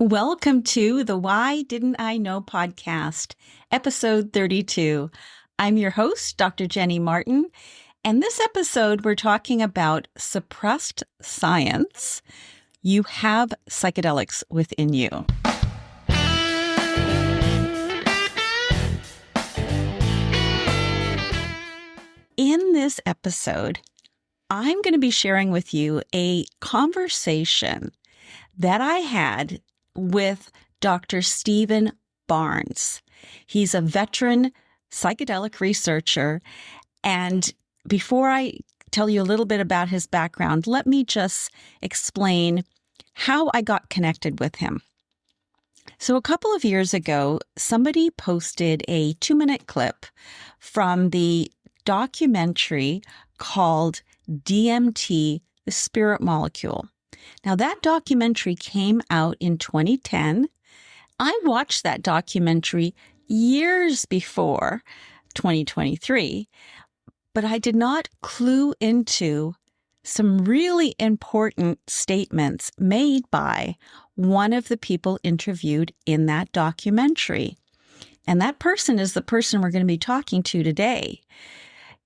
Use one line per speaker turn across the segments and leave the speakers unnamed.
Welcome to the Why Didn't I Know podcast, episode 32. I'm your host, Dr. Jenny Martin, and this episode we're talking about suppressed science. You have psychedelics within you. In this episode, I'm going to be sharing with you a conversation that I had with Dr. Stephen Barnes. He's a veteran psychedelic researcher. And before I tell you a little bit about his background, let me just explain how I got connected with him. So a couple of years ago, somebody posted a 2-minute clip from the documentary called DMT, the Spirit Molecule. Now, that documentary came out in 2010. I watched that documentary years before 2023, but I did not clue into some really important statements made by one of the people interviewed in that documentary. And that person is the person we're going to be talking to today.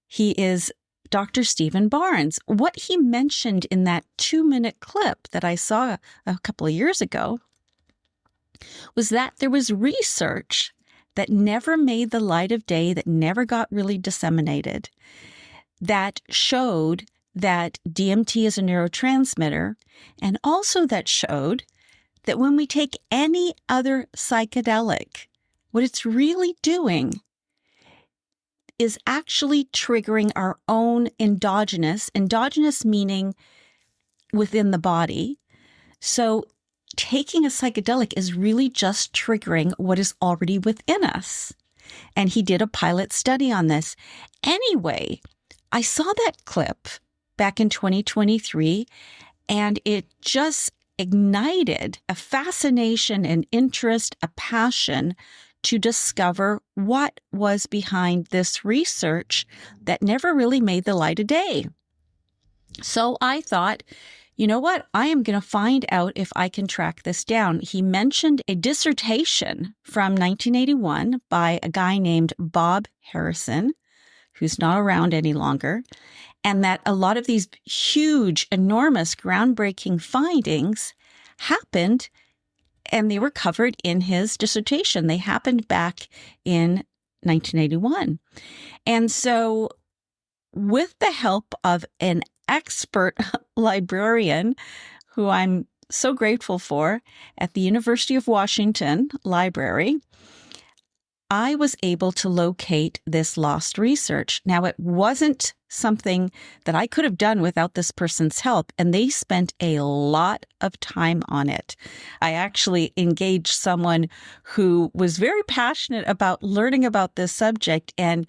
He is Dr. Stephen Barnes. What he mentioned in that 2-minute clip that I saw a couple of years ago was that there was research that never made the light of day, that never got really disseminated, that showed that DMT is a neurotransmitter, and also that showed that when we take any other psychedelic, what it's really doing is actually triggering our own endogenous meaning within the body. So taking a psychedelic is really just triggering what is already within us. And he did a pilot study on this. Anyway, I saw that clip back in 2023, and it just ignited a fascination, an interest, a passion to discover what was behind this research that never really made the light of day. So I thought, you know what? I am going to find out if I can track this down. He mentioned a dissertation from 1981 by a guy named Bob Harrison, who's not around any longer, and that a lot of these huge, enormous, groundbreaking findings happened, and they were covered in his dissertation. They happened back in 1981. And so with the help of an expert librarian, who I'm so grateful for, at the University of Washington Library, I was able to locate this lost research. Now, it wasn't something that I could have done without this person's help, and they spent a lot of time on it. I actually engaged someone who was very passionate about learning about this subject, and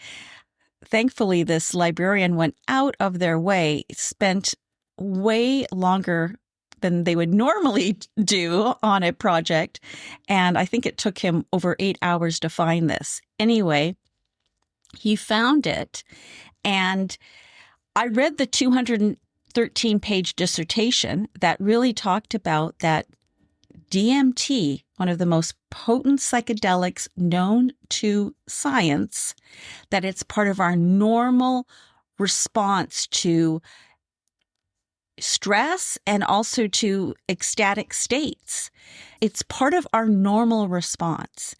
thankfully, this librarian went out of their way, spent way longer than they would normally do on a project. And I think it took him over 8 hours to find this. Anyway, he found it. And I read the 213-page dissertation that really talked about that DMT, one of the most potent psychedelics known to science, that it's part of our normal response to stress and also to ecstatic states. It's part of our normal response.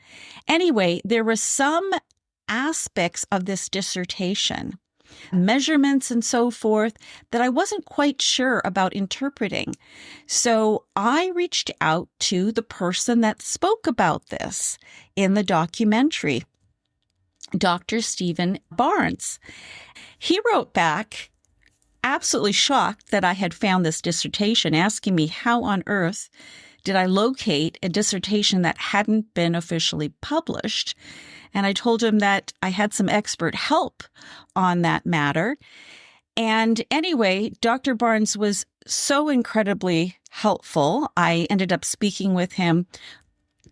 Anyway, there were some aspects of this dissertation, measurements and so forth, that I wasn't quite sure about interpreting. So I reached out to the person that spoke about this in the documentary, Dr. Stephen Barnes. He wrote back, absolutely shocked that I had found this dissertation, asking me how on earth did I locate a dissertation that hadn't been officially published. And I told him that I had some expert help on that matter. And anyway, Dr. Barnes was so incredibly helpful. I ended up speaking with him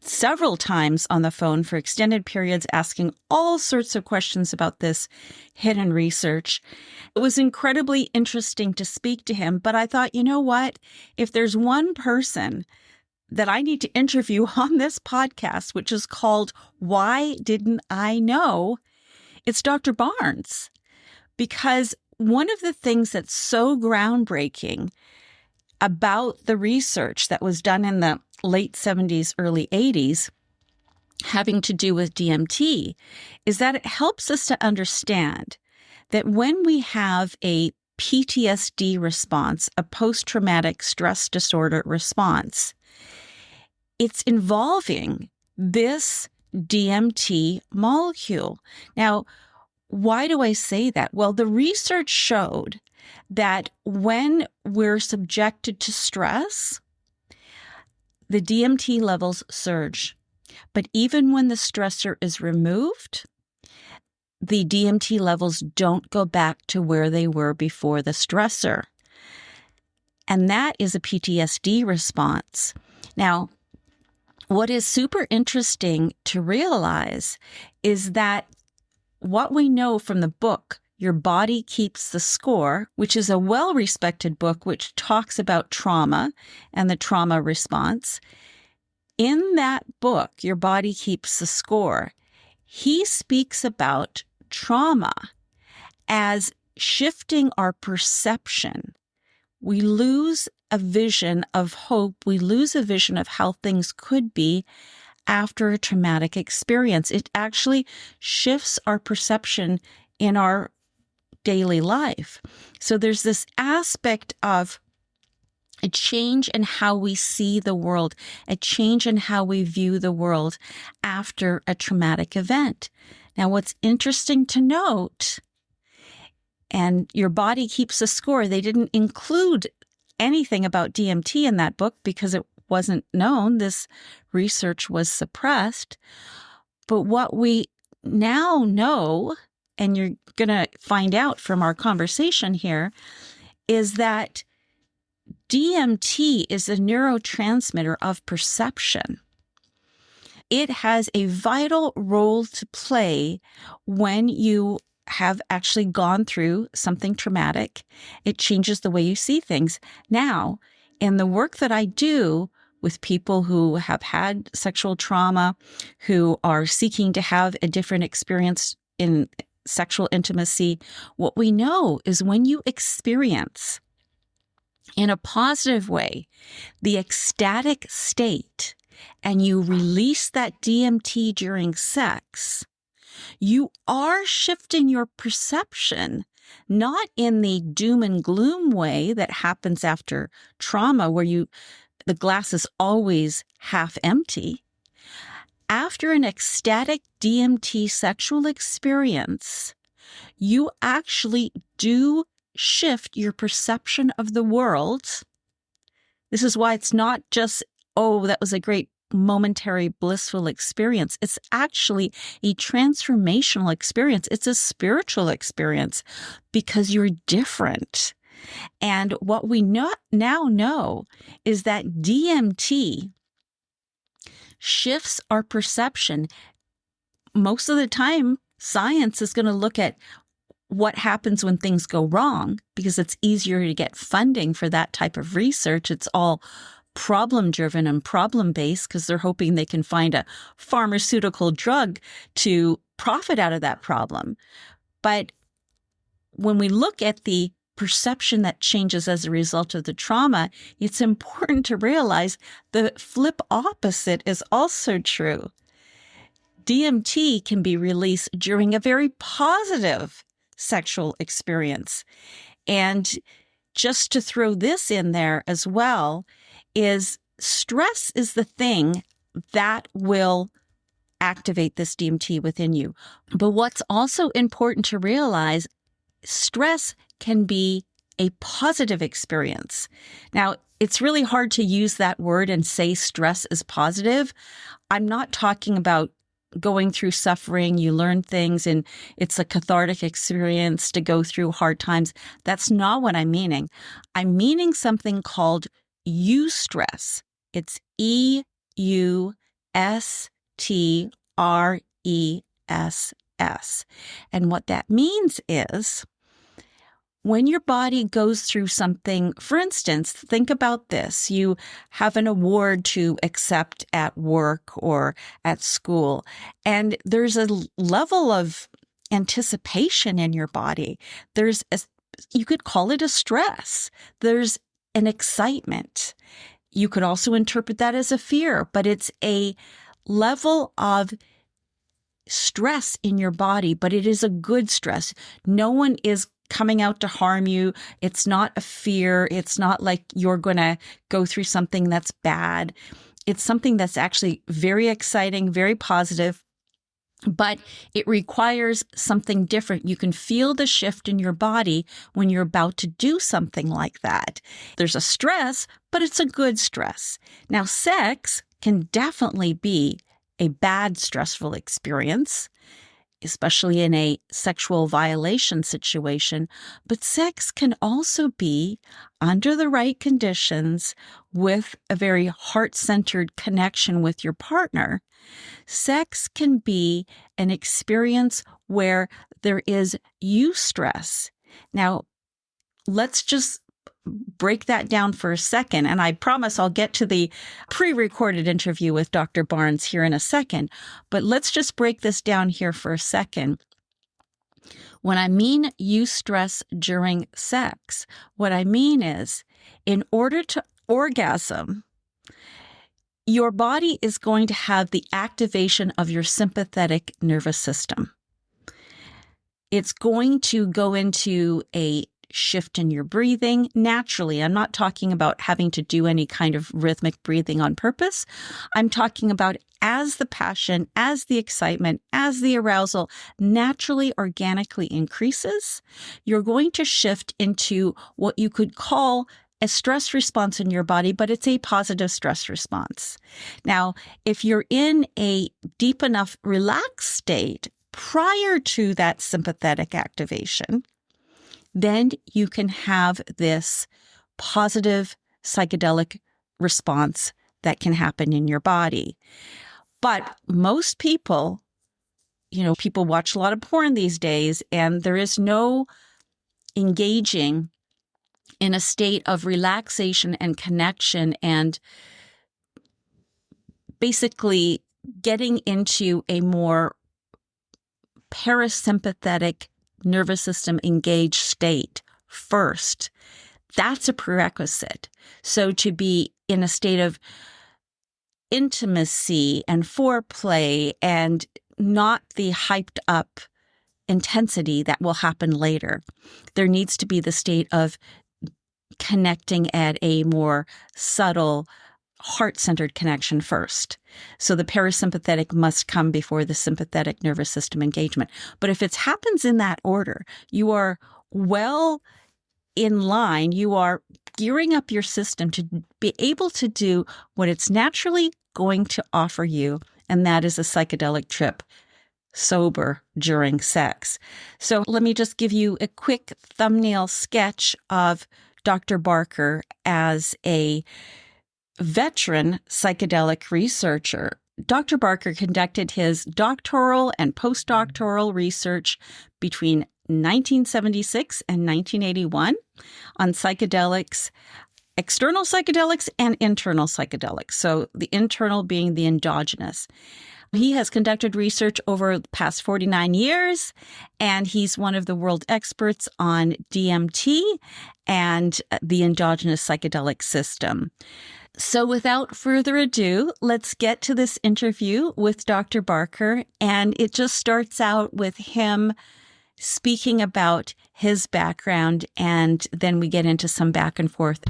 several times on the phone for extended periods, asking all sorts of questions about this hidden research. It was incredibly interesting to speak to him, but I thought, you know what? If there's one person that I need to interview on this podcast, which is called Why Didn't I Know? It's Dr. Barnes. Because one of the things that's so groundbreaking about the research that was done in the late 70s, early 80s, having to do with DMT, is that it helps us to understand that when we have a PTSD response, a post-traumatic stress disorder response, it's involving this DMT molecule. Now, why do I say that? Well, the research showed that when we're subjected to stress, the DMT levels surge. But even when the stressor is removed, the DMT levels don't go back to where they were before the stressor. And that is a PTSD response. Now, what is super interesting to realize is that what we know from the book, Your Body Keeps the Score, which is a well-respected book which talks about trauma and the trauma response, in that book, Your Body Keeps the Score, he speaks about trauma as shifting our perception. We lose a vision of hope. We lose a vision of how things could be after a traumatic experience. It actually shifts our perception in our daily life. So there's this aspect of a change in how we see the world, a change in how we view the world after a traumatic event. Now, what's interesting to note, and Your Body Keeps a Score, they didn't include anything about DMT in that book because it wasn't known. This research was suppressed. But what we now know, and you're going to find out from our conversation here, is that DMT is a neurotransmitter of perception. It has a vital role to play when you have actually gone through something traumatic. It changes the way you see things. Now, in the work that I do with people who have had sexual trauma, who are seeking to have a different experience in sexual intimacy, what we know is when you experience in a positive way the ecstatic state and you release that DMT during sex, you are shifting your perception, not in the doom and gloom way that happens after trauma where the glass is always half empty. After an ecstatic DMT sexual experience, you actually do shift your perception of the world. This is why it's not just, oh, that was a great momentary blissful experience. It's actually a transformational experience. It's a spiritual experience because you're different. And what we now know is that DMT shifts our perception. Most of the time, science is going to look at what happens when things go wrong because it's easier to get funding for that type of research. It's all problem-driven and problem-based because they're hoping they can find a pharmaceutical drug to profit out of that problem. But when we look at the perception that changes as a result of the trauma, it's important to realize the flip opposite is also true. DMT can be released during a very positive sexual experience. And just to throw this in there as well, is stress is the thing that will activate this DMT within you. But what's also important to realize, stress can be a positive experience. Now, it's really hard to use that word and say stress is positive. I'm not talking about going through suffering, you learn things, and it's a cathartic experience to go through hard times. That's not what I'm meaning. I'm meaning something called eustress. It's EUSTRESS. And what that means is when your body goes through something, for instance, think about this. You have an award to accept at work or at school, and there's a level of anticipation in your body. You could call it a stress. There's an excitement. You could also interpret that as a fear, but it's a level of stress in your body, but it is a good stress. No one is coming out to harm you. It's not a fear. It's not like you're going to go through something that's bad. It's something that's actually very exciting, very positive, but it requires something different. You can feel the shift in your body when you're about to do something like that. There's a stress, but it's a good stress. Now, sex can definitely be a bad, stressful experience, especially in a sexual violation situation. But sex can also be, under the right conditions, with a very heart-centered connection with your partner. Sex can be an experience where there is eustress. Now, let's just break that down for a second. And I promise I'll get to the pre-recorded interview with Dr. Barnes here in a second. But let's just break this down here for a second. When I mean eustress during sex, what I mean is, in order to orgasm, your body is going to have the activation of your sympathetic nervous system. It's going to go into a shift in your breathing naturally. I'm not talking about having to do any kind of rhythmic breathing on purpose. I'm talking about as the passion, as the excitement, as the arousal naturally, organically increases, you're going to shift into what you could call a stress response in your body, but it's a positive stress response. Now, if you're in a deep enough relaxed state prior to that sympathetic activation, then you can have this positive psychedelic response that can happen in your body. But most people, people watch a lot of porn these days, and there is no engaging in a state of relaxation and connection and basically getting into a more parasympathetic nervous system engaged state first. That's a prerequisite. So to be in a state of intimacy and foreplay and not the hyped up intensity that will happen later, there needs to be the state of connecting at a more subtle, heart-centered connection first. So the parasympathetic must come before the sympathetic nervous system engagement. But if it happens in that order, you are well in line. You are gearing up your system to be able to do what it's naturally going to offer you, and that is a psychedelic trip sober during sex. So let me just give you a quick thumbnail sketch of Dr. Barker as a veteran psychedelic researcher. Dr. Barker conducted his doctoral and postdoctoral research between 1976 and 1981 on psychedelics, external psychedelics and internal psychedelics. So the internal being the endogenous. He has conducted research over the past 49 years, and he's one of the world experts on DMT and the endogenous psychedelic system. So without further ado, let's get to this interview with Dr. Barker. And it just starts out with him speaking about his background, and then we get into some back and forth.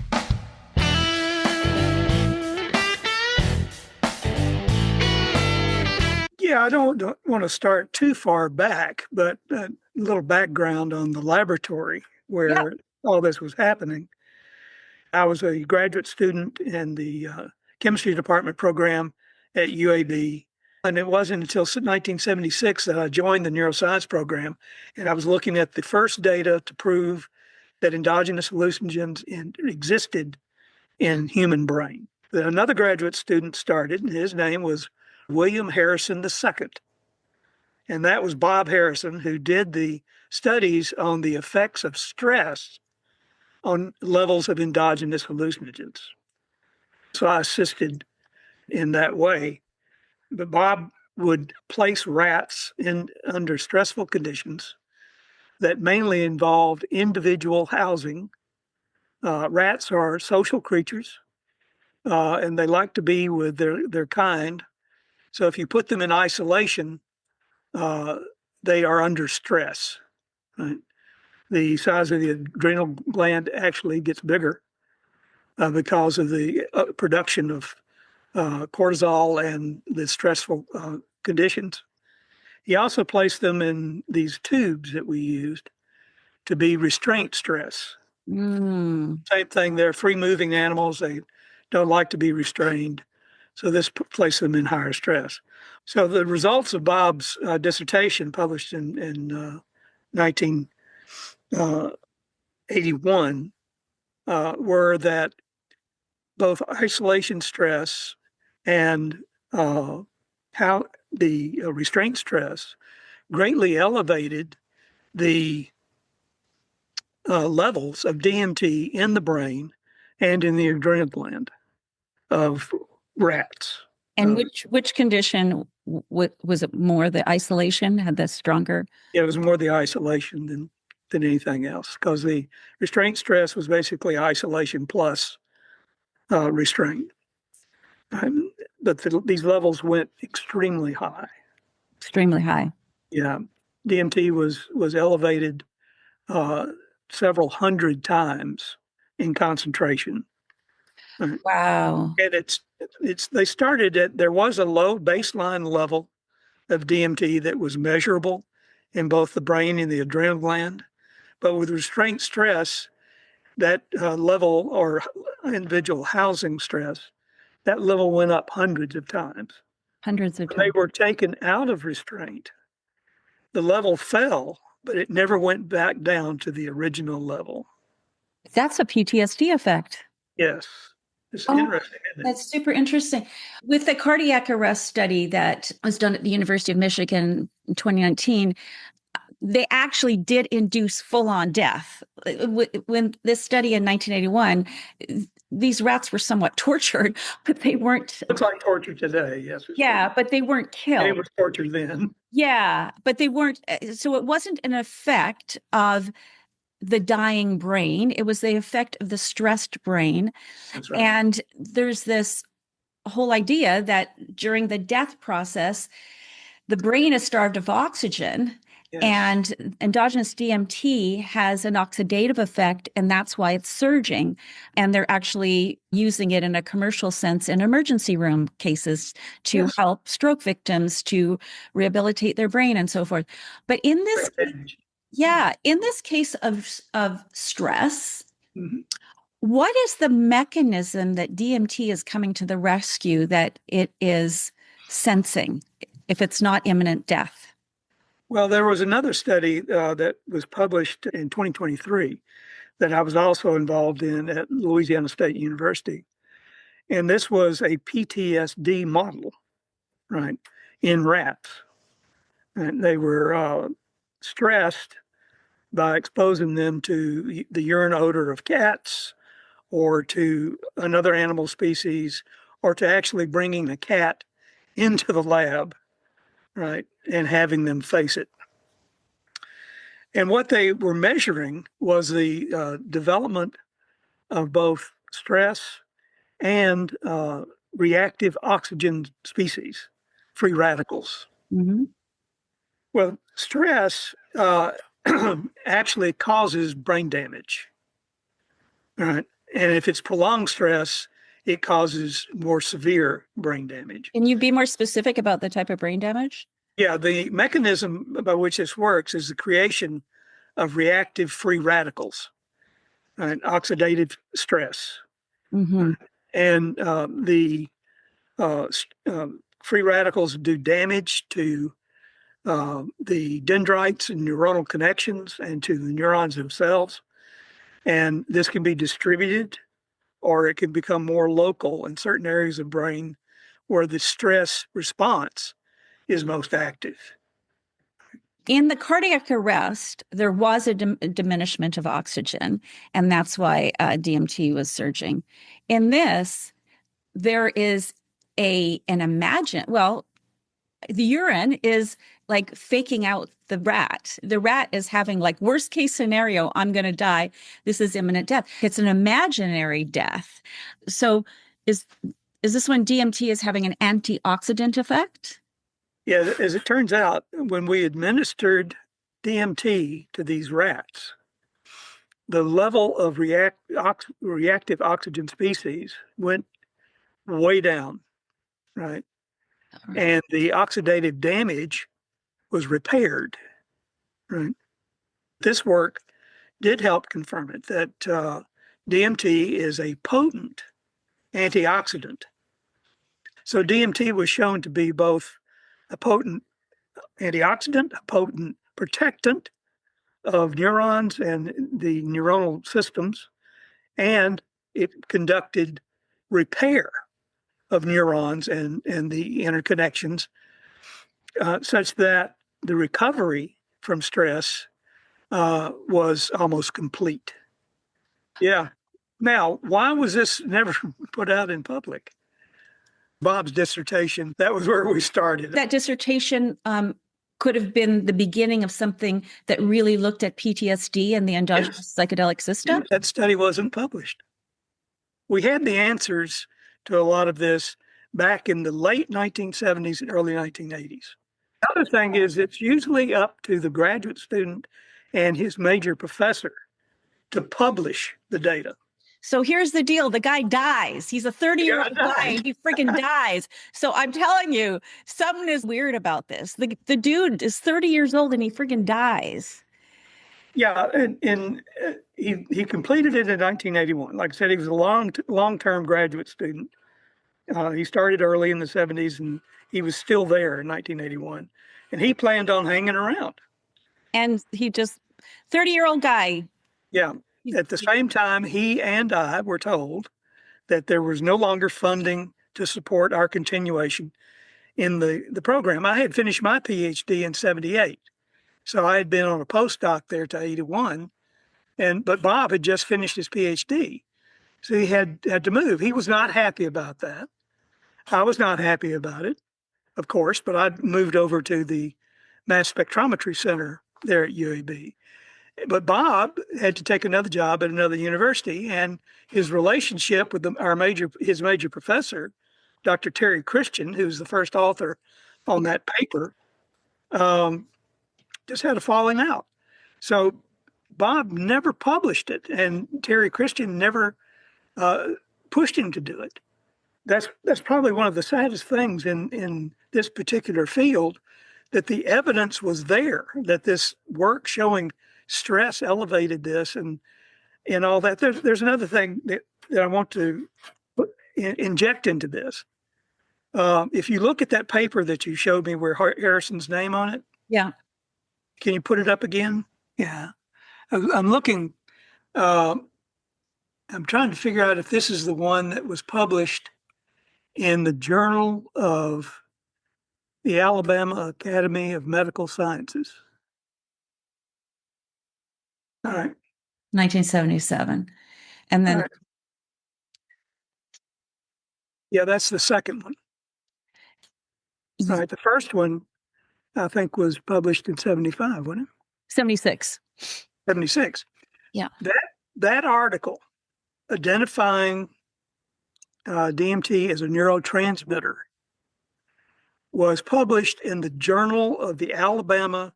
Yeah, I don't want to start too far back, but a little background on the laboratory where all this was happening. I was a graduate student in the chemistry department program at UAB, and it wasn't until 1976 that I joined the neuroscience program, and I was looking at the first data to prove that endogenous hallucinogens existed in human brain. Then another graduate student started, and his name was William Harrison II. And that was Bob Harrison, who did the studies on the effects of stress on levels of endogenous hallucinogens. So I assisted in that way. But Bob would place rats in under stressful conditions that mainly involved individual housing. Rats are social creatures, and they like to be with their kind. So if you put them in isolation, uh, they are under stress. Right? The size of the adrenal gland actually gets bigger because of the production of cortisol and the stressful conditions. He also placed them in these tubes that we used to be restraint stress.
Mm.
Same thing, they're free moving animals. They don't like to be restrained. So this placed them in higher stress. So the results of Bob's dissertation published in 1981 were that both isolation stress and how the restraint stress greatly elevated the levels of DMT in the brain and in the adrenal gland of rats.
And which condition was it more the isolation had the stronger?
It was more the isolation than anything else, because the restraint stress was basically isolation plus restraint. But these levels went extremely high.
Extremely high.
Yeah, DMT was elevated several hundred times in concentration.
Wow.
And they started at, there was a low baseline level of DMT that was measurable in both the brain and the adrenal gland, but with restraint stress, that level, or individual housing stress, that level went up hundreds of times.
Hundreds of
When they
times.
were taken out of restraint, the level fell, but it never went back down to the original level.
That's a PTSD effect.
Yes. It's
Oh,
interesting, isn't it?
that's super interesting. With the cardiac arrest study that was done at the University of Michigan in 2019, they actually did induce full-on death. When this study in 1981, these rats were somewhat tortured, but they weren't.
Looks like torture today, yes.
Yeah, but they weren't
And it
killed.
was torture then.
Yeah, but they weren't. So it wasn't an effect of the dying brain. It was the effect of the stressed brain.
That's right.
And there's this whole idea that during the death process, the brain is starved of oxygen.
Yes.
And endogenous DMT has an oxidative effect, and that's why it's surging. And they're actually using it in a commercial sense in emergency room cases to
Yes.
help stroke victims to rehabilitate their brain and so forth. But in this, in this case of stress,
Mhm.
what is the mechanism that DMT is coming to the rescue that it is sensing if it's not imminent death?
Well, there was another study that was published in 2023 that I was also involved in at Louisiana State University. And this was a PTSD model, right, in rats. And they were stressed by exposing them to the urine odor of cats or to another animal species, or to actually bringing a cat into the lab, right, and having them face it. And what they were measuring was the development of both stress and reactive oxygen species, free radicals.
Mm-hmm.
Well, stress actually causes brain damage, right? And if it's prolonged stress, it causes more severe brain damage.
Can you be more specific about the type of brain damage?
Yeah, the mechanism by which this works is the creation of reactive free radicals, right? Oxidative stress.
Mm-hmm.
And the free radicals do damage to the dendrites and neuronal connections and to the neurons themselves. And this can be distributed, or it can become more local in certain areas of brain where the stress response is most active.
In the cardiac arrest, there was a diminishment of oxygen, and that's why DMT was surging. In this, there is well, the urine is like faking out the rat. The rat is having like worst case scenario, I'm going to die. This is imminent death. It's an imaginary death. So is this when DMT is having an antioxidant effect?
Yeah, as it turns out, when we administered DMT to these rats, the level of reactive oxygen species went way down, right? And the oxidative damage was repaired, right? This work did help confirm it that DMT is a potent antioxidant. So DMT was shown to be both a potent antioxidant, a potent protectant of neurons and the neuronal systems, and it conducted repair of neurons and the interconnections such that the recovery from stress was almost complete. Yeah. Now, why was this never put out in public? Bob's dissertation, that was where we started.
That dissertation could have been the beginning of something that really looked at PTSD and the endogenous psychedelic system.
That study wasn't published. We had the answers to a lot of this back in the late 1970s and early 1980s. The other thing is it's usually up to the graduate student and his major professor to publish the data.
So here's the deal. The guy dies. He's a 30-year-old guy. He freaking dies. So I'm telling you, something is weird about this. The dude is 30 years old and he freaking dies.
Yeah, and he completed it in 1981. Like I said, he was a long-term graduate student. He started early in the 70s, and he was still there in 1981. And he planned on hanging around.
And he just, 30-year-old guy.
Yeah. At the same time, he and I were told that there was no longer funding to support our continuation in the program. I had finished my PhD in 78. So I had been on a postdoc there to 81, but Bob had just finished his PhD. So he had to move. He was not happy about that. I was not happy about it, of course, but I moved over to the Mass Spectrometry Center there at UAB. But Bob had to take another job at another university, and his relationship with his major professor, Dr. Terry Christian, who's the first author on that paper, just had a falling out. So Bob never published it, and Terry Christian never pushed him to do it. That's probably one of the saddest things in this particular field, that the evidence was there, that this work showing stress elevated this and all that. There's another thing that I want to inject into this. If you look at that paper that you showed me where Harrison's name on it.
Yeah.
Can you put it up again? Yeah. I'm looking, I'm trying to figure out if this is the one that was published in the Journal of the Alabama Academy of Medical Sciences. All right.
1977. And then.
Right. Yeah, that's the second one. All right. The first one, I think, was published in 75, wasn't it?
76.
76.
Yeah.
That article identifying DMT as a neurotransmitter was published in the Journal of the Alabama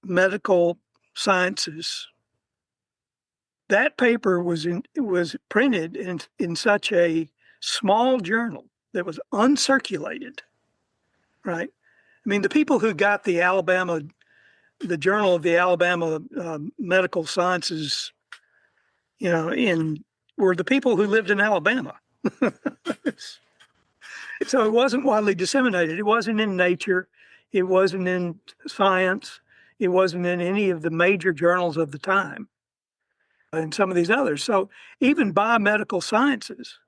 Medical Sciences. That paper was printed in such a small journal that was uncirculated, right? I mean, the people who got the Journal of the Alabama Medical Sciences, were the people who lived in Alabama. So it wasn't widely disseminated. It wasn't in Nature. It wasn't in Science. It wasn't in any of the major journals of the time and some of these others. So even Biomedical Sciences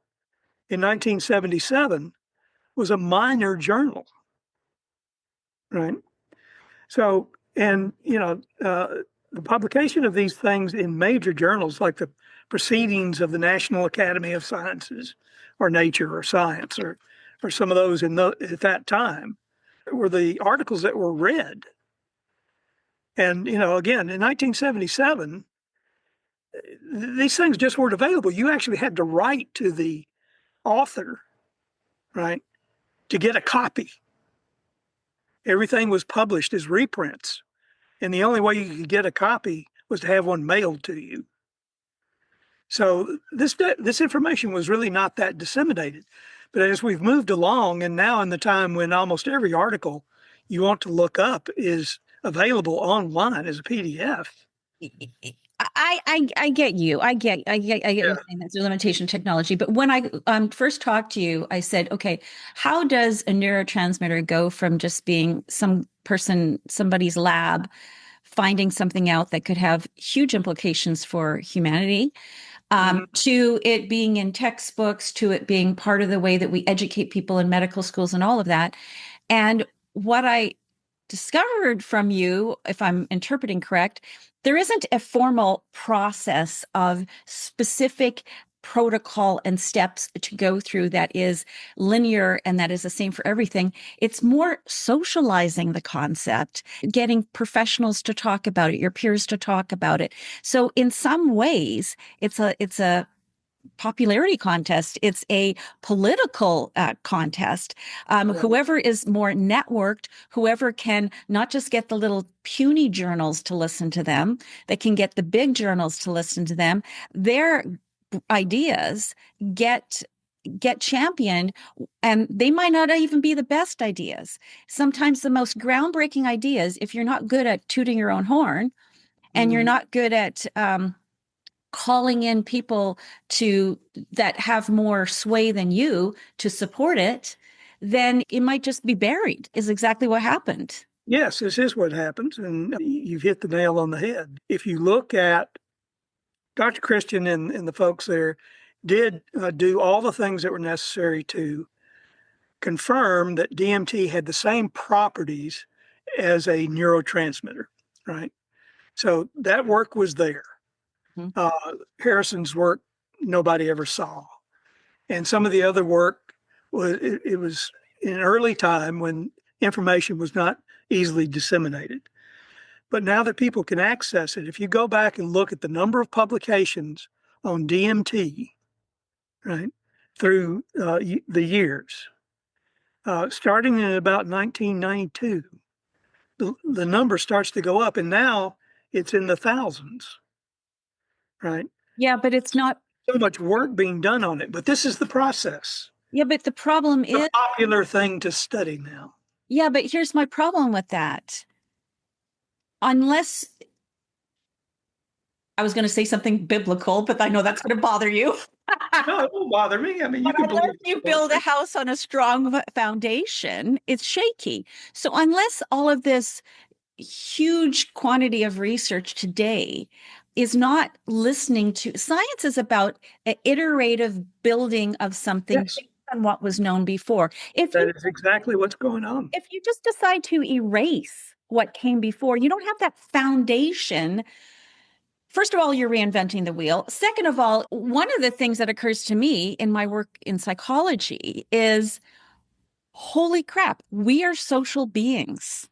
in 1977 was a minor journal. right? So, and the publication of these things in major journals like the Proceedings of the National Academy of Sciences, or Nature, or Science, or some of those at that time were the articles that were read. And again, in 1977, these things just weren't available. You actually had to write to the author, right, to get a copy. Everything was published as reprints, and the only way you could get a copy was to have one mailed to you. So this information was really not that disseminated. But as we've moved along, and now in the time when almost every article you want to look up is available online as a PDF.
I get you. I get you saying that's a limitation of technology. But when I first talked to you, I said, okay, how does a neurotransmitter go from just being somebody's lab finding something out that could have huge implications for humanity, to it being in textbooks, to it being part of the way that we educate people in medical schools and all of that. And what I discovered from you, if I'm interpreting correct, there isn't a formal process of specific protocol and steps to go through that is linear and that is the same for everything. It's more socializing the concept, getting professionals to talk about it, your peers to talk about it. So in some ways, it's a popularity contest. It's a political contest. Whoever is more networked, whoever can not just get the little puny journals to listen to them, that can get the big journals to listen to them, their ideas get championed, and they might not even be the best ideas. Sometimes the most groundbreaking ideas, if you're not good at tooting your own horn and you're not good at calling in people that have more sway than you to support it, then it might just be buried, is exactly what happened.
Yes, this is what happens, and you've hit the nail on the head. If you look at Dr. Christian and the folks there did do all the things that were necessary to confirm that DMT had the same properties as a neurotransmitter, right? So that work was there.
Mhm.
Harrison's work, nobody ever saw. And some of the other work it was in an early time when information was not easily disseminated. But now that people can access it, if you go back and look at the number of publications on DMT, right, through the years, starting in about 1992, the number starts to go up, and now it's in the thousands, right?
Yeah, but it's not.
So much work being done on it, but this is the process.
Yeah, but the problem
It's
is,
a popular thing to study now.
yeah, but here's my problem with that. Unless I was going to say something biblical, but I know that's going to bother you.
No, it won't bother me. I mean, you
But
can
unless
believe
you
it.
build a house on a strong foundation, it's shaky. So unless all of this huge quantity of research today is not listening to science, is about an iterative building of something
Yes,
based on what was known before.
that is exactly what's going on.
If you just decide to erase what came before, you don't have that foundation. First of all, you're reinventing the wheel. Second of all, one of the things that occurs to me in my work in psychology is, holy crap, we are social beings.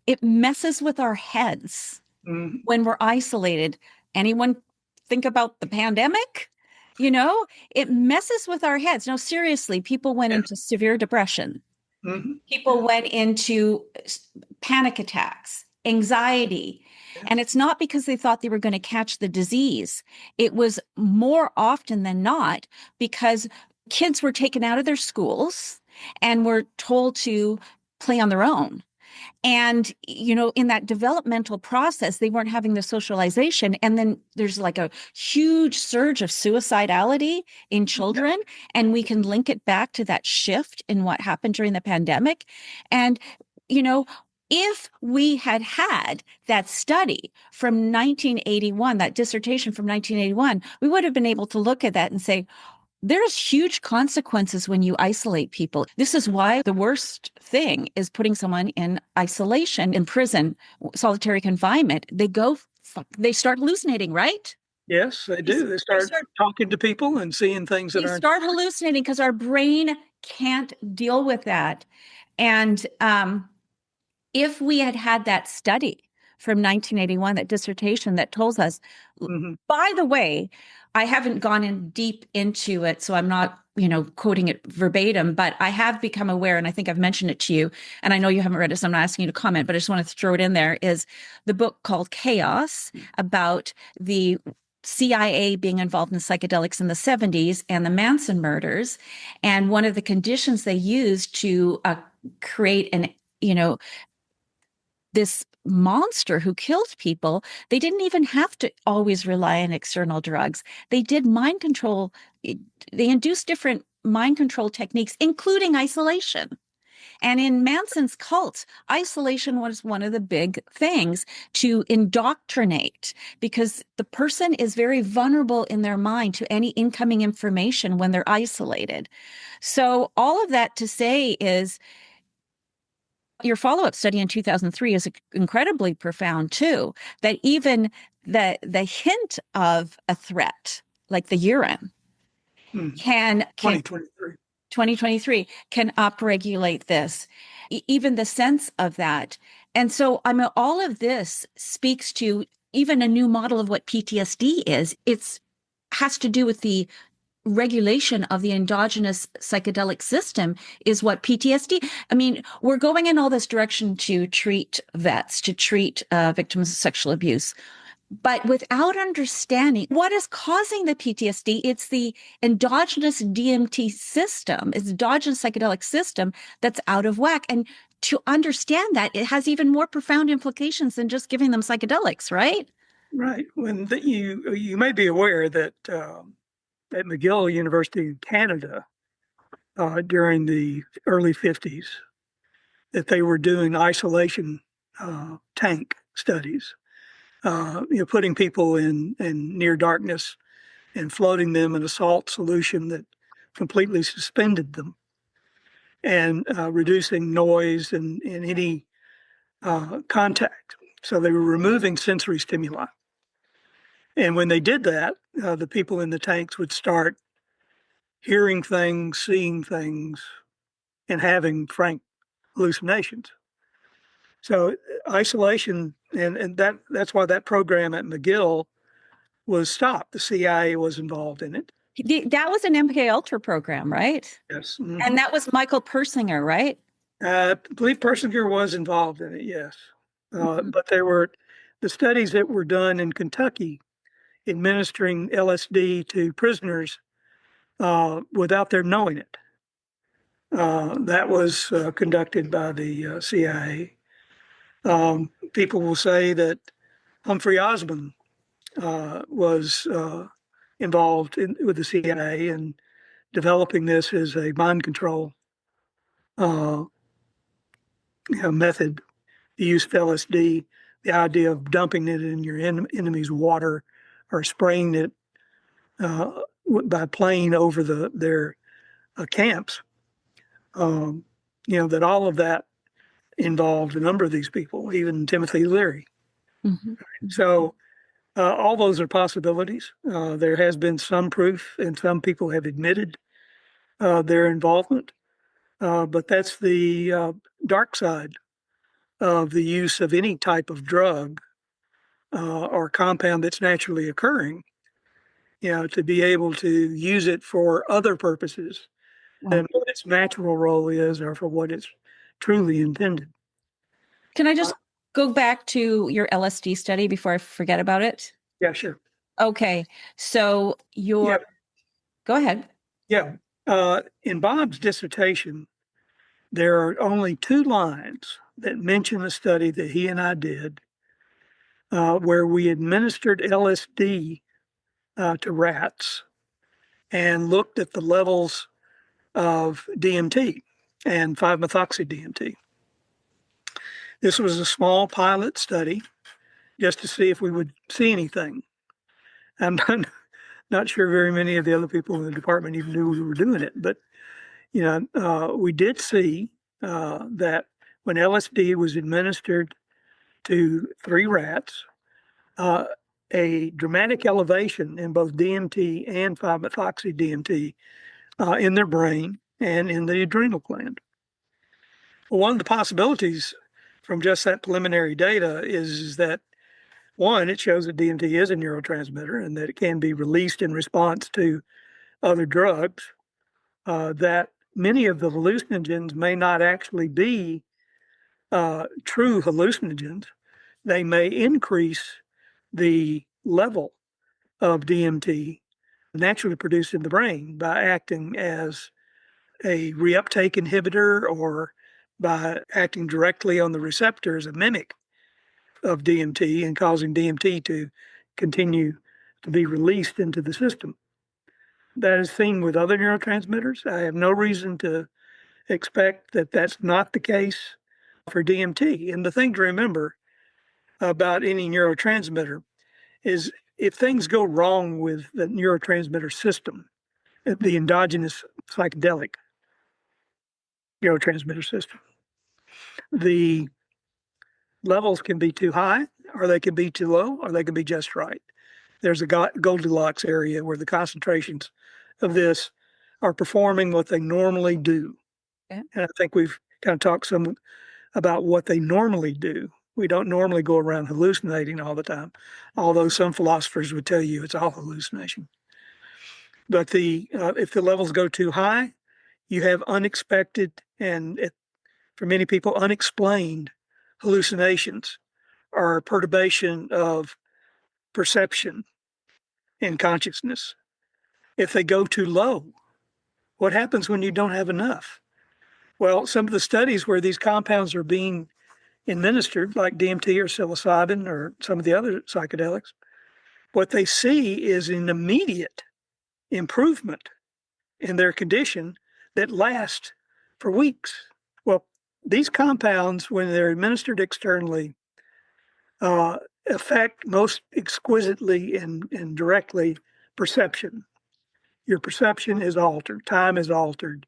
It messes with our heads
Mhm.
when we're isolated. Anyone think about the pandemic? It messes with our heads. No, seriously, people went
Yeah.
into severe depression.
Mhm.
People went into panic attacks, anxiety.
Yes.
And it's not because they thought they were going to catch the disease. It was more often than not because kids were taken out of their schools and were told to play on their own. And, in that developmental process, they weren't having the socialization. And then there's like a huge surge of suicidality in
Yeah.
children. And we can link it back to that shift in what happened during the pandemic. And, if we had had that study from 1981, that dissertation from 1981, we would have been able to look at that and say, there's huge consequences when you isolate people. This is why the worst thing is putting someone in isolation, in prison, solitary confinement. They start hallucinating, right?
Yes, they do. They
They
start
start
talking to people and seeing things that
they
aren't.
start hallucinating because our brain can't deal with that. And if we had had that study from 1981, that dissertation that tells us,
Mhm.
by the way, I haven't gone in deep into it, so I'm not, quoting it verbatim, but I have become aware, and I think I've mentioned it to you, and I know you haven't read it, so I'm not asking you to comment, but I just want to throw it in there, is the book called Chaos, about the CIA being involved in psychedelics in the 70s and the Manson murders. And one of the conditions they used to create this monster who killed people, they didn't even have to always rely on external drugs. They did mind control. They induced different mind control techniques, including isolation. And in Manson's cult, isolation was one of the big things to indoctrinate, because the person is very vulnerable in their mind to any incoming information when they're isolated. So all of that to say is, your follow-up study in 2003 is incredibly profound too, that even the hint of a threat, like the urine,
Mm.
can
2023.
2023 can upregulate this, even the sense of that. And so, I mean, all of this speaks to even a new model of what PTSD is. It's has to do with the regulation of the endogenous psychedelic system is what PTSD. I mean, we're going in all this direction to treat vets, to treat victims of sexual abuse, but without understanding what is causing the PTSD. It's the endogenous DMT system, it's endogenous psychedelic system that's out of whack. And to understand that, it has even more profound implications than just giving them psychedelics, right?
Right. You may be aware that at McGill University in Canada during the early 50s that they were doing isolation tank studies, putting people in near darkness and floating them in a salt solution that completely suspended them and reducing noise and any contact. So they were removing sensory stimuli. And when they did that, the people in the tanks would start hearing things, seeing things, and having frank hallucinations. So isolation, and that's why that program at McGill was stopped. The CIA was involved in it.
That was an MK Ultra program, right?
Yes.
And that was Michael Persinger, right?
I believe Persinger was involved in it, yes.
Mhm.
But there were the studies that were done in Kentucky administering LSD to prisoners without their knowing it. That was conducted by the CIA. People will say that Humphrey Osmond was involved with the CIA in developing this as a mind control uh, method. The use of LSD, the idea of dumping it in your enemy's water or spraying it uh, by plane over their camps. Um, that all of that involved a number of these people, even Timothy Leary.
Mhm.
So all those are possibilities. There has been some proof, and some people have admitted their involvement, but that's the dark side of the use of any type of drug or compound that's naturally occurring. To be able to use it for other purposes
Wow.
than what its natural role is, or for what it's truly intended.
Can I
Uh,
just go back to your LSD study before I forget about it?
yeah, sure.
Okay. So
Yeah,
go ahead.
yeah. In Bob's dissertation, there are only 2 lines that mention a study that he and I did where we administered LSD to rats and looked at the levels of DMT and 5-methoxy DMT. This was a small pilot study just to see if we would see anything. And Not sure very many of the other people in the department even knew we were doing it, but we did see that when LSD was administered to 3 rats, uh, a dramatic elevation in both DMT and 5-methoxy DMT in their brain and in the adrenal gland. Well, one of the possibilities from just that preliminary data is that, one, it shows that DMT is a neurotransmitter and that it can be released in response to other drugs, that many of the hallucinogens may not actually be true hallucinogens. They may increase the level of DMT naturally produced in the brain by acting as a reuptake inhibitor or by acting directly on the receptor as a mimic of DMT and causing DMT to continue to be released into the system. That is seen with other neurotransmitters. I have no reason to expect that that's not the case for DMT. And the thing to remember about any neurotransmitter is if things go wrong with the neurotransmitter system, the endogenous psychedelic neurotransmitter system, the levels can be too high, or they can be too low, or they can be just right. There's a Goldilocks area where the concentrations of this are performing what they normally do. Okay. And I think we've kind of talked some about what they normally do. We don't normally go around hallucinating all the time, although some philosophers would tell you it's all hallucination. But if the levels go too high, you have unexpected and, for many people, unexplained hallucinations or perturbation of perception and consciousness. If they go too low, what happens when you don't have enough? Well, some of the studies where these compounds are being administered, like DMT or psilocybin or some of the other psychedelics, what they see is an immediate improvement in their condition that lasts for weeks. Well, these compounds, when they're administered externally, affect most exquisitely and directly perception. Your perception is altered, time is altered,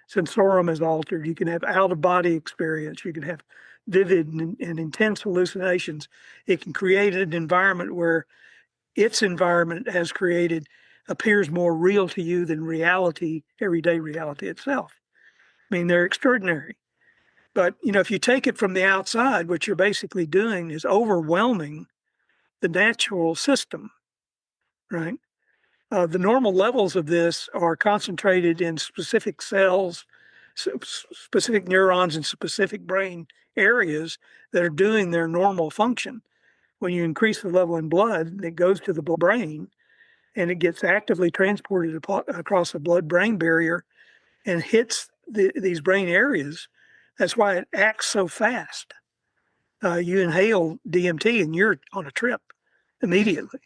sensorium is altered. You can have out of body experience. You can have vivid and intense hallucinations. It can create an environment where its environment has created appears more real to you than reality, everyday reality itself. I mean, they're extraordinary. But, if you take it from the outside, what you're basically doing is overwhelming the natural system, right? The normal levels of this are concentrated in specific cells, specific neurons, and specific brain areas that are doing their normal function. When you increase the level in blood, it goes to the brain and it gets actively transported across the blood-brain barrier and hits these brain areas. That's why it acts so fast. You inhale DMT and you're on a trip immediately.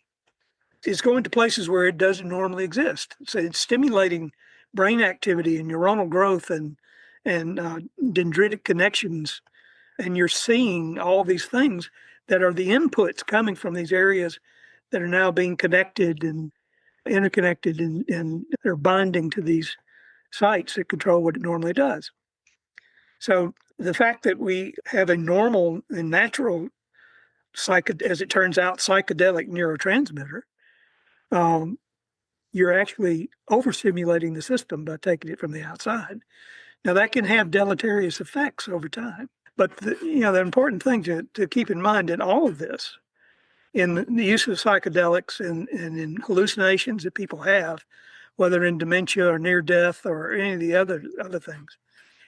It's going to places where it doesn't normally exist. So it's stimulating brain activity and neuronal growth and dendritic connections. And you're seeing all these things that are the inputs coming from these areas that are now being connected and interconnected and they're binding to these sites that control what it normally does. So the fact that we have a normal and natural, as it turns out, psychedelic neurotransmitter, you're actually overstimulating the system by taking it from the outside. Now that can have deleterious effects over time. But the important thing to keep in mind in all of this, in the use of psychedelics and in hallucinations that people have, whether in dementia or near death or any of the other things,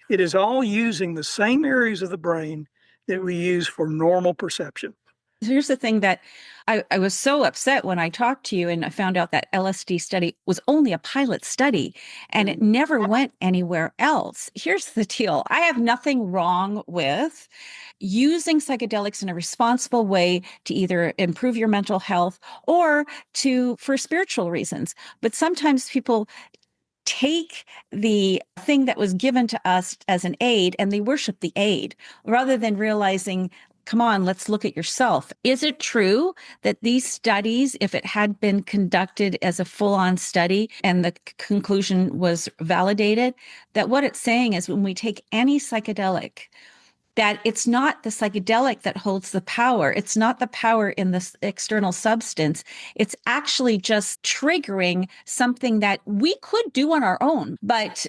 it is all using the same areas of the brain that we use for normal perception.
Here's the thing that I was so upset when I talked to you and I found out that LSD study was only a pilot study and it never went anywhere else. Here's the deal. I have nothing wrong with using psychedelics in a responsible way to either improve your mental health or for spiritual reasons. But sometimes people take the thing that was given to us as an aid and they worship the aid rather than realizing come on, let's look at yourself. Is it true that these studies, if it had been conducted as a full-on study and the conclusion was validated, that what it's saying is when we take any psychedelic, that it's not the psychedelic that holds the power. It's not the power in this external substance. It's actually just triggering something that we could do on our own. But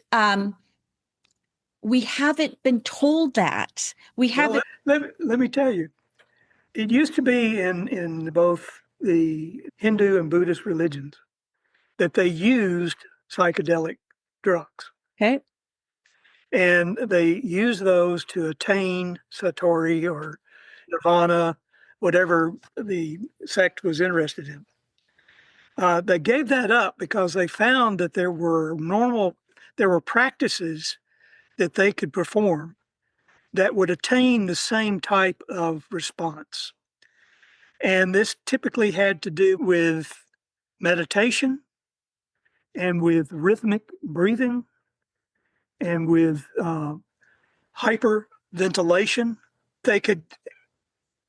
we haven't been told that. We haven't.
Let me tell you, it used to be in both the Hindu and Buddhist religions that they used psychedelic drugs.
Okay.
And they used those to attain Satori or Nirvana, whatever the sect was interested in. They gave that up because they found that there were practices that they could perform that would attain the same type of response. And this typically had to do with meditation and with rhythmic breathing and with hyperventilation. They could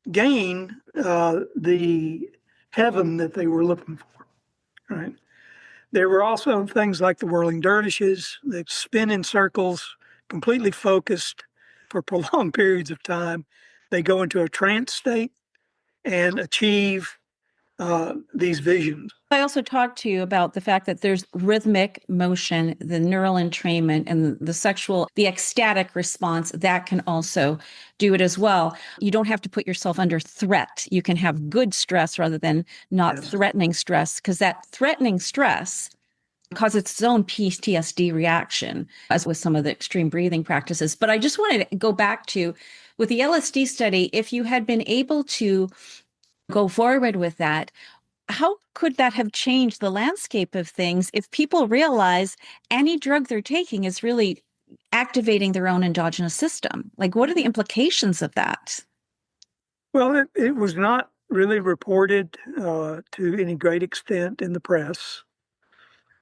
gain the heaven that they were looking for, right? There were also things like the whirling dervishes that spin in circles, completely focused for prolonged periods of time. They go into a trance state and achieve these visions.
I also talked to you about the fact that there's rhythmic motion, the neural entrainment, and the ecstatic response that can also do it as well. You don't have to put yourself under threat. You can have good stress rather than not threatening stress, because that threatening stress causes its own PTSD reaction, as with some of the extreme breathing practices. But I just wanted to go back to, with the LSD study, if you had been able to go forward with that, how could that have changed the landscape of things if people realize any drug they're taking is really activating their own endogenous system? Like, what are the implications of that?
Well, it was not really reported to any great extent in the press,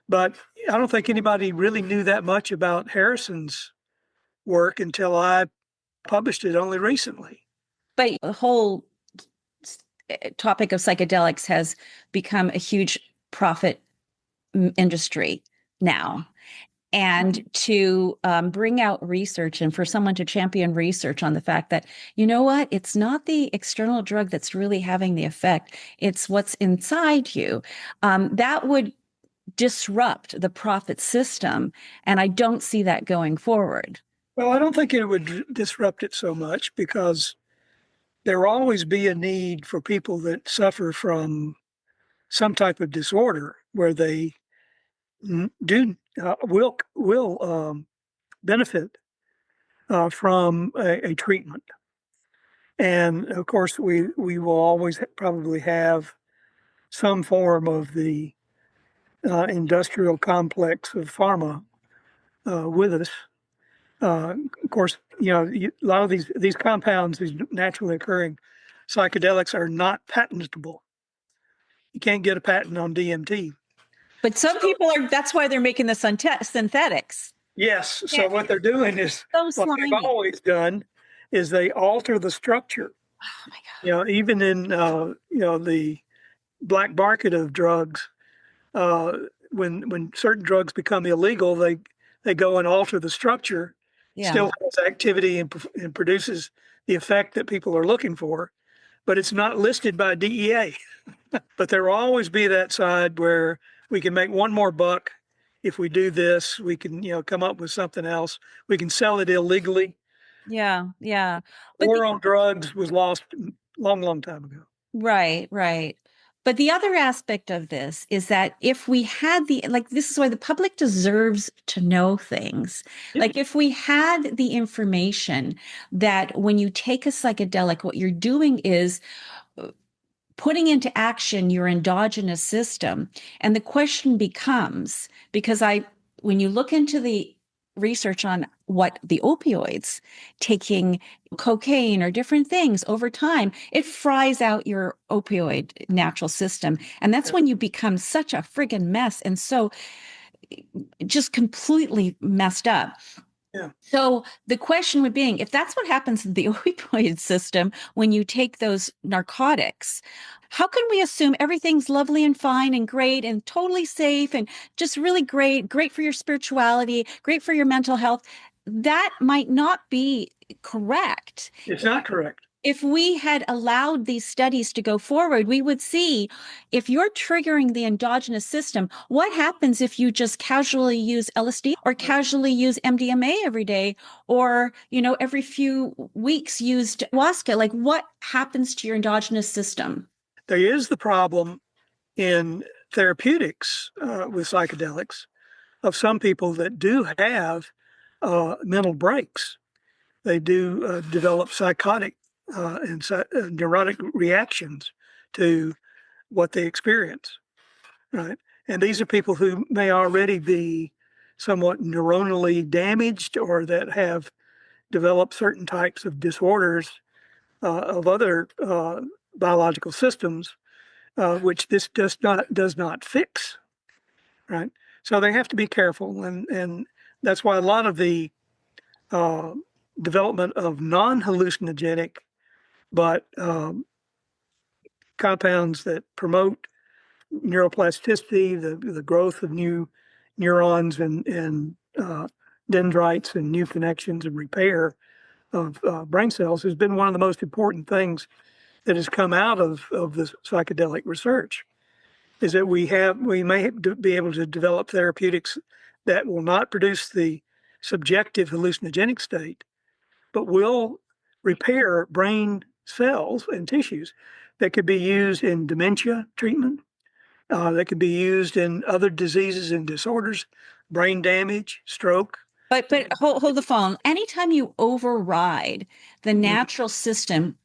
but I don't think anybody really knew that much about Harrison's work until I published it only recently.
But the whole topic of psychedelics has become a huge profit industry now. And to bring out research and for someone to champion research on the fact that, you know what, it's not the external drug that's really having the effect, it's what's inside you, that would disrupt the profit system. And I don't see that going forward.
Well, I don't think it would disrupt it so much because there will always be a need for people that suffer from some type of disorder where they will benefit from a treatment. And of course, we will always probably have some form of the industrial complex of pharma with us. Of course, a lot of these compounds, these naturally occurring psychedelics, are not patentable. You can't get a patent on DMT.
But some people are, that's why they're making the synthetics.
Yes. So what they're doing is
So
what they've always done is they alter the structure.
Oh my God.
Even in the black market of drugs, when certain drugs become illegal, they go and alter the structure. Still has activity and produces the effect that people are looking for, but it's not listed by DEA. But there will always be that side where we can make one more buck. If we do this, we can, come up with something else. We can sell it illegally.
Yeah.
But war on drugs was lost long, long time ago.
Right. But the other aspect of this is that if we had this is why the public deserves to know things. Yeah. Like if we had the information that when you take a psychedelic, what you're doing is putting into action your endogenous system. And the question becomes, because when you look into the research on what the opioids, taking cocaine or different things over time, it fries out your opioid natural system. And that's when you become such a friggin' mess and so just completely messed up.
Yeah.
So the question would be, if that's what happens in the opioid system when you take those narcotics, how can we assume everything's lovely and fine and great and totally safe and just really great, great for your spirituality, great for your mental health? That might not be correct.
It's not correct.
If we had allowed these studies to go forward, we would see if you're triggering the endogenous system, what happens if you just casually use LSD or casually use MDMA every day, or, every few weeks used ayahuasca? Like, what happens to your endogenous system?
There is the problem in therapeutics with psychedelics of some people that do have mental breaks. They do develop psychotic and neurotic reactions to what they experience, right? And these are people who may already be somewhat neuronally damaged or that have developed certain types of disorders of other biological systems, which this does not fix, right? So they have to be careful, and that's why a lot of the uh, development of non-hallucinogenic but compounds that promote neuroplasticity, the growth of new neurons and dendrites and new connections and repair of brain cells has been one of the most important things that has come out of the psychedelic research. Is that we may be able to develop therapeutics that will not produce the subjective hallucinogenic state, but will repair brain cells and tissues that could be used in dementia treatment, that could be used in other diseases and disorders, brain damage, stroke.
But hold the phone. Anytime you override the natural system,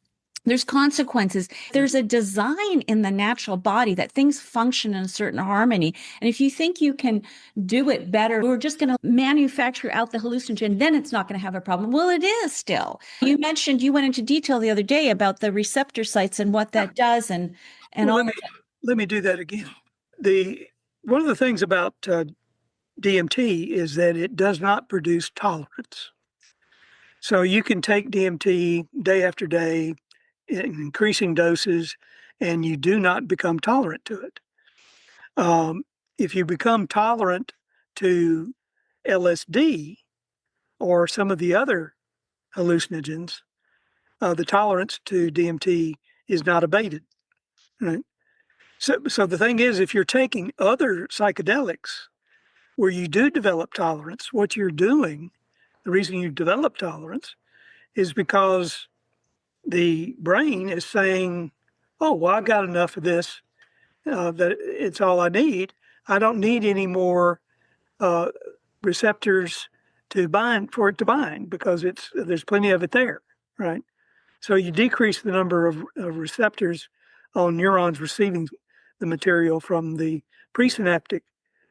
there's consequences. There's a design in the natural body that things function in a certain harmony. And if you think you can do it better, we're just going to manufacture out the hallucinogen, then it's not going to have a problem. Well, it is still. You mentioned you went into detail the other day about the receptor sites and what that does and
Well,
all.
let me do that again. The one of the things about DMT is that it does not produce tolerance. So you can take DMT day after day in increasing doses, and you do not become tolerant to it. If you become tolerant to LSD or some of the other hallucinogens, the tolerance to DMT is not abated. Right? So the thing is, if you're taking other psychedelics where you do develop tolerance, what you're doing, the reason you develop tolerance is because the brain is saying, oh, well, I've got enough of this, that it's all I need. I don't need any more uh, receptors to bind for it to bind because there's plenty of it there, right? So you decrease the number of receptors on neurons receiving the material from the presynaptic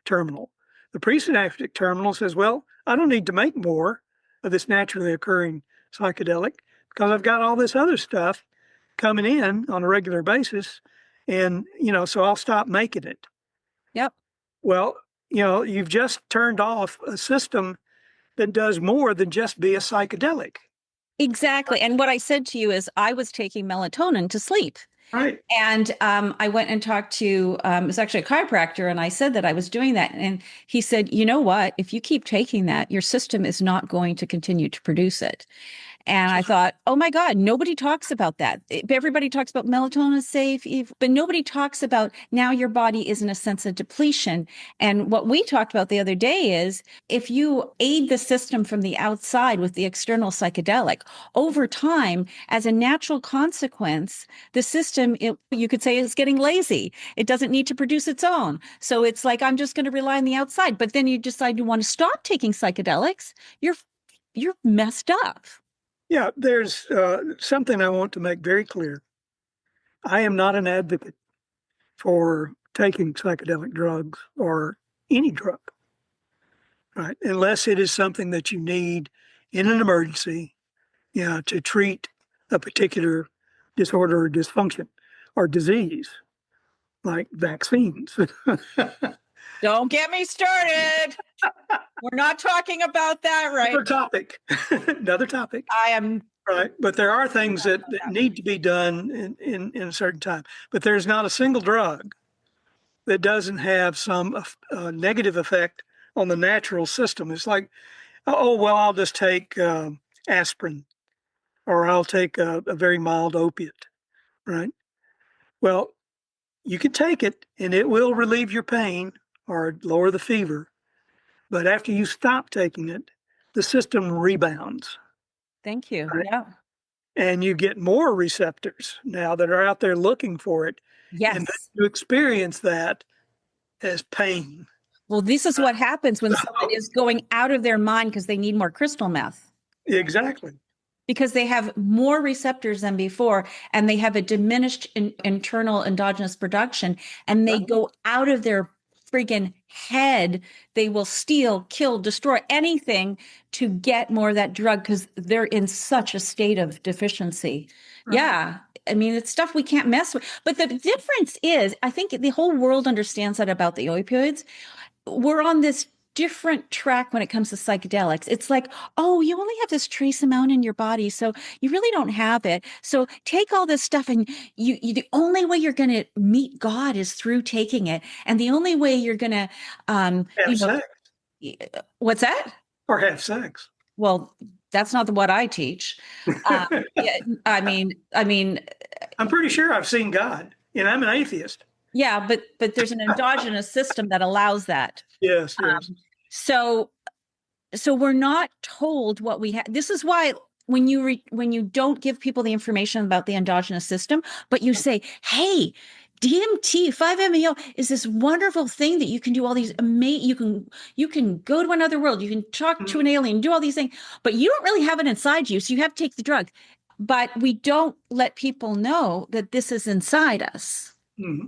terminal. The presynaptic terminal says, well, I don't need to make more of this naturally occurring psychedelic because I've got all this other stuff coming in on a regular basis. And, so I'll stop making it.
Yep.
Well, you've just turned off a system that does more than just be a psychedelic.
Exactly. And what I said to you is I was taking melatonin to sleep.
Right.
And I went and talked to, it was actually a chiropractor, and I said that I was doing that. And he said, you know what? If you keep taking that, your system is not going to continue to produce it. And I thought, oh my God, nobody talks about that. Everybody talks about melatonin is safe, but nobody talks about now your body is in a sense of depletion. And what we talked about the other day is if you aid the system from the outside with the external psychedelic, over time, as a natural consequence, the system, you could say, is getting lazy. It doesn't need to produce its own. So it's like, I'm just going to rely on the outside. But then you decide you want to stop taking psychedelics, you're messed up.
Yeah, there's something I want to make very clear. I am not an advocate for taking psychedelic drugs or any drug, right? Unless it is something that you need in an emergency, to treat a particular disorder or dysfunction or disease, like vaccines.
Don't get me started. We're not talking about that right
Another topic. Another topic.
I am
Right. But there are things that need to be done in a certain time. But there's not a single drug that doesn't have some negative effect on the natural system. It's like, oh, well, I'll just take aspirin, or I'll take a very mild opiate, right? Well, you can take it and it will relieve your pain or lower the fever. But after you stop taking it, the system rebounds,
Thank you.
right?
Yeah.
And you get more receptors now that are out there looking for it. And then
Yes.
you experience that as pain.
Well, this is what happens when someone
So,
is going out of their mind because they need more crystal meth.
exactly.
Because they have more receptors than before and they have a diminished internal endogenous production and they go out of their freaking head. They will steal, kill, destroy anything to get more of that drug because they're in such a state of deficiency.
Right.
Yeah. I mean, it's stuff we can't mess with. But the difference is, I think the whole world understands that about the opioids. We're on this different track when it comes to psychedelics. It's like, oh, you only have this trace amount in your body, so you really don't have it. So take all this stuff, and the only way you're going to meet God is through taking it, and the only way you're going to,
Have sex
what's that?
or have sex.
Well, that's not what I teach. Yeah, I mean,
I'm pretty sure I've seen God, and I'm an atheist.
yeah, but there's an endogenous system that allows that.
Yes, yes.
So we're not told what we have. This is why when you don't give people the information about the endogenous system, but you say, hey, DMT 5-MeO is this wonderful thing that you can do all these amazing, you can go to another world, you can talk to an alien, do all these things, but you don't really have it inside you, so you have to take the drug. But we don't let people know that this is inside us.
Mm-hmm.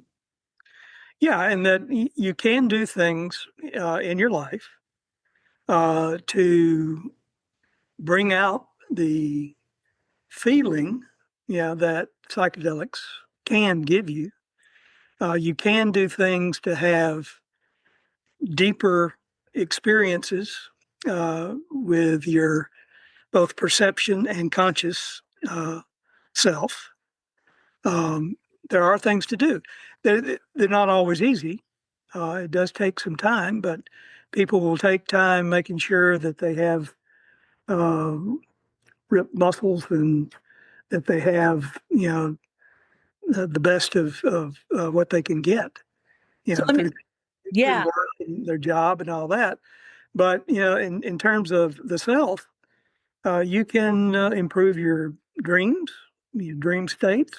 Yeah, and that you can do things in your life to bring out the feeling, that psychedelics can give you. You can do things to have deeper experiences with your both perception and conscious self. Um, there are things to do. They're not always easy. It does take some time, but people will take time making sure that they have uh, ripped muscles and that they have, the best of what they can get,
So let me,
through
yeah.
work and their job and all that. But, in terms of the self, you can improve your dreams, your dream states,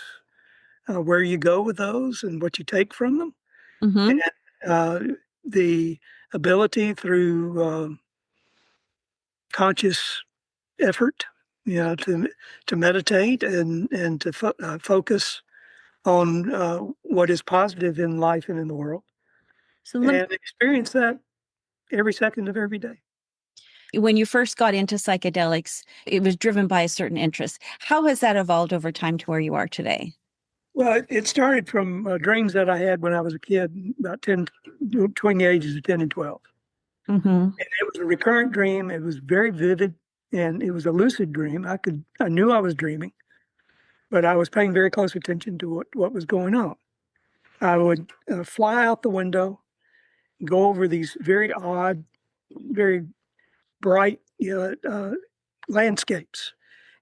where you go with those and what you take from them.
Mm-hmm.
And the ability through conscious effort, to meditate and to focus on what is positive in life and in the world,
So let me,
and experience that every second of every day.
when you first got into psychedelics, it was driven by a certain interest. How has that evolved over time to where you are today?
Well, it started from dreams that I had when I was a kid, about 10, between the ages of 10 and 12.
Mm-hmm.
And it was a recurrent dream. It was very vivid, and it was a lucid dream. I knew I was dreaming, but I was paying very close attention to what was going on. I would fly out the window, go over these very odd, very bright, landscapes,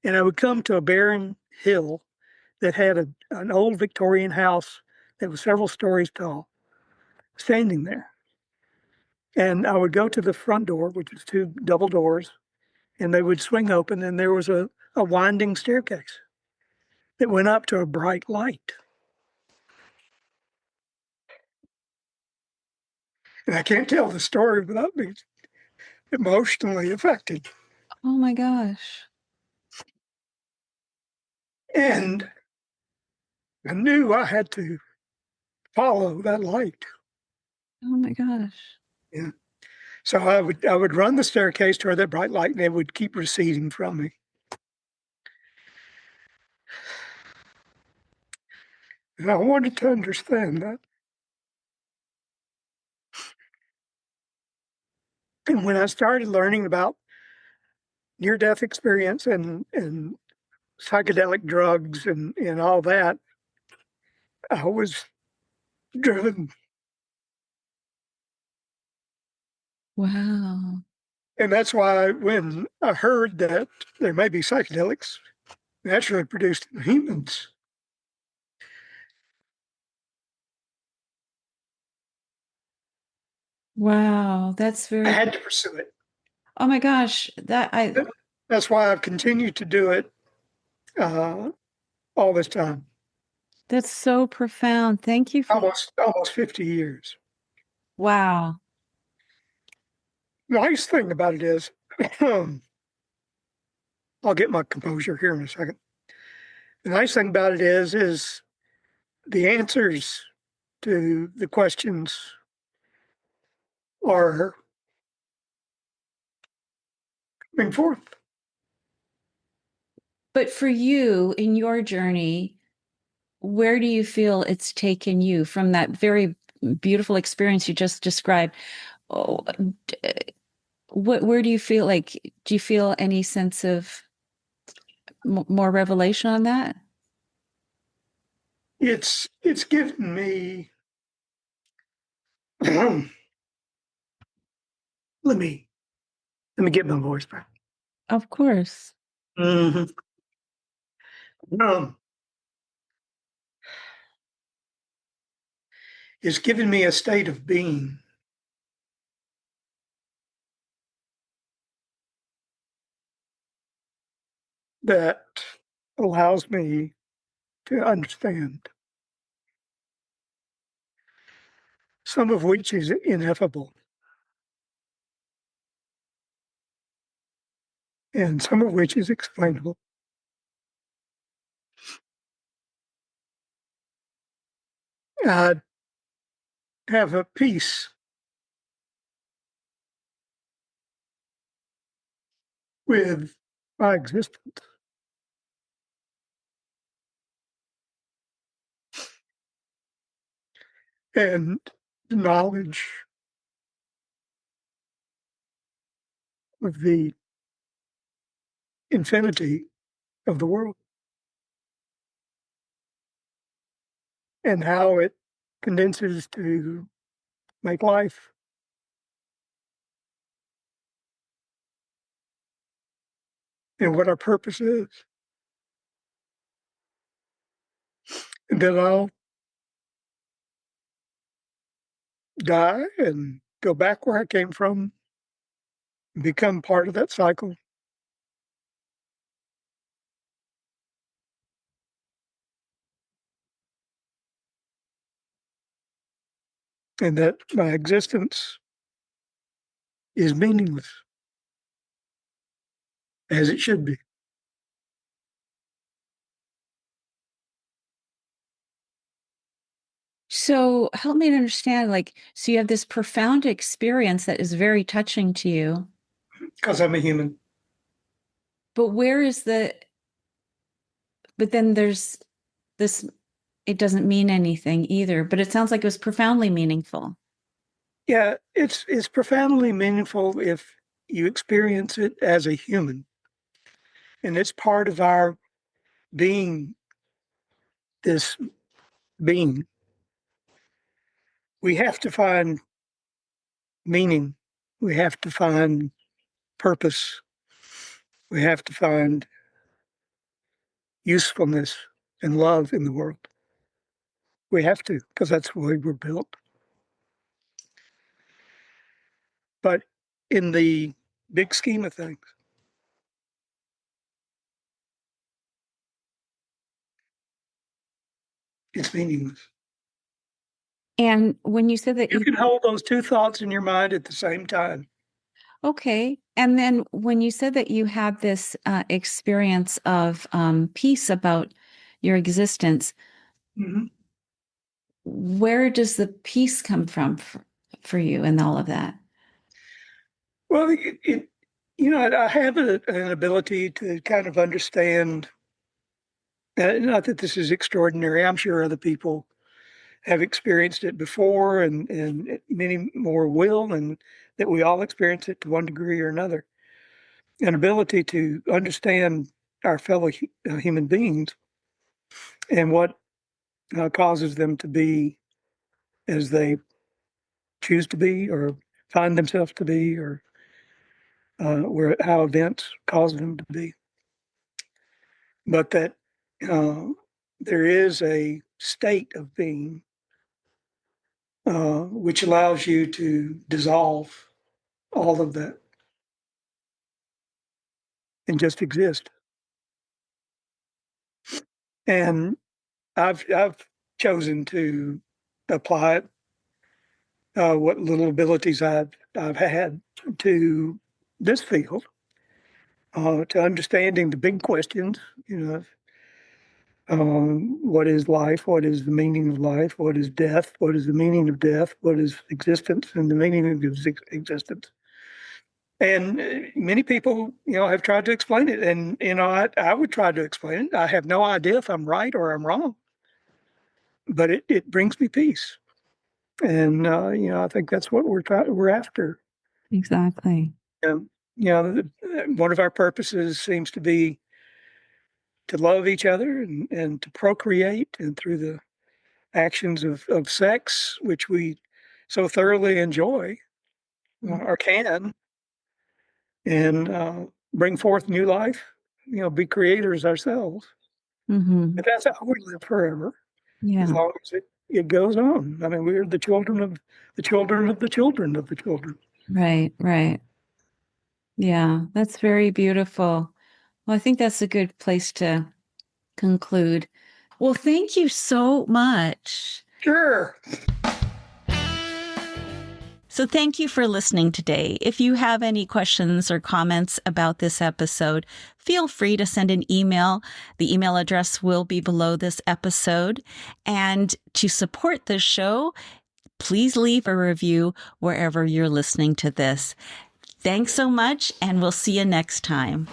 and I would come to a barren hill that had an old Victorian house that was several stories tall, standing there. And I would go to the front door, which was two double doors, and they would swing open, and there was a winding staircase that went up to a bright light. And I can't tell the story without being emotionally affected.
Oh my gosh.
And I knew I had to follow that light.
Oh my gosh.
Yeah. So I would run the staircase toward that bright light, and it would keep receding from me. And I wanted to understand that And when I started learning about near-death experience and psychedelic drugs and all that, I was driven.
Wow.
And that's why when I heard that there may be psychedelics naturally produced in humans,
Wow. That's
I
very,
had to pursue it.
oh my gosh.
That's why I've continued to do it uh, all this time,
That's so profound. Thank you for,
almost 50 years.
wow.
Nice thing about it is, I'll get my composure here in a second. The nice thing about it is the answers to the questions are coming forth.
But for you in your journey, where do you feel it's taken you from that very beautiful experience you just described? Oh, where do you feel like, do you feel any sense of more revelation on that?
It's given me. let me let me get my voice back.
Of course.
Mhm. Um, it's given me a state of being that allows me to understand, some of which is ineffable, and some of which is explainable. I have a peace with my existence, and the knowledge of the infinity of the world and how it condenses to make life, and what our purpose is. And then I'll die and go back where I came from, become part of that cycle, and that my existence is meaningless, as it should be.
So help me to understand, like, so you have this profound experience that is very touching to you,
Because I'm a human.
but but then there's this, it doesn't mean anything either, but it sounds like it was profoundly meaningful.
Yeah, it's profoundly meaningful if you experience it as a human, and it's part of our being this being. We have to find meaning. We have to find purpose. We have to find usefulness and love in the world. We have to, because that's the way we're built. But in the big scheme of things, it's meaningless.
And when you said that
You
you,
can hold those two thoughts in your mind at the same time.
okay, and then when you said that you had this experience of peace about your existence,
Mhm.
where does the peace come from for you and all of that?
Well, I have an ability to kind of understand. Not that this is extraordinary. I'm sure other people have experienced it before, and many more will. And that we all experience it to one degree or another. An ability to understand our fellow human beings and what causes them to be as they choose to be or find themselves to be, or how events cause them to be. But that there is a state of being which allows you to dissolve all of that and just exist. And I've chosen to apply it, what little abilities I've had to this field, to understanding the big questions. What is life? What is the meaning of life? What is death? What is the meaning of death? What is existence and the meaning of existence? And many people, have tried to explain it. And, I would try to explain it. I have no idea if I'm right or I'm wrong, but it brings me peace. And, I think that's what we're after.
Exactly.
One of our purposes seems to be to love each other and to procreate, and through the actions of sex, which we so thoroughly enjoy or can, and bring forth new life, be creators ourselves.
Mm-hmm.
But that's how we live forever, as
Yeah.
long as it goes on. I mean, we're the children of the children of the children of the children.
Right, right. Yeah, that's very beautiful. Well, I think that's a good place to conclude. Well, thank you so much.
Sure.
So thank you for listening today. If you have any questions or comments about this episode, feel free to send an email. The email address will be below this episode. And to support this show, please leave a review wherever you're listening to this. Thanks so much, and we'll see you next time.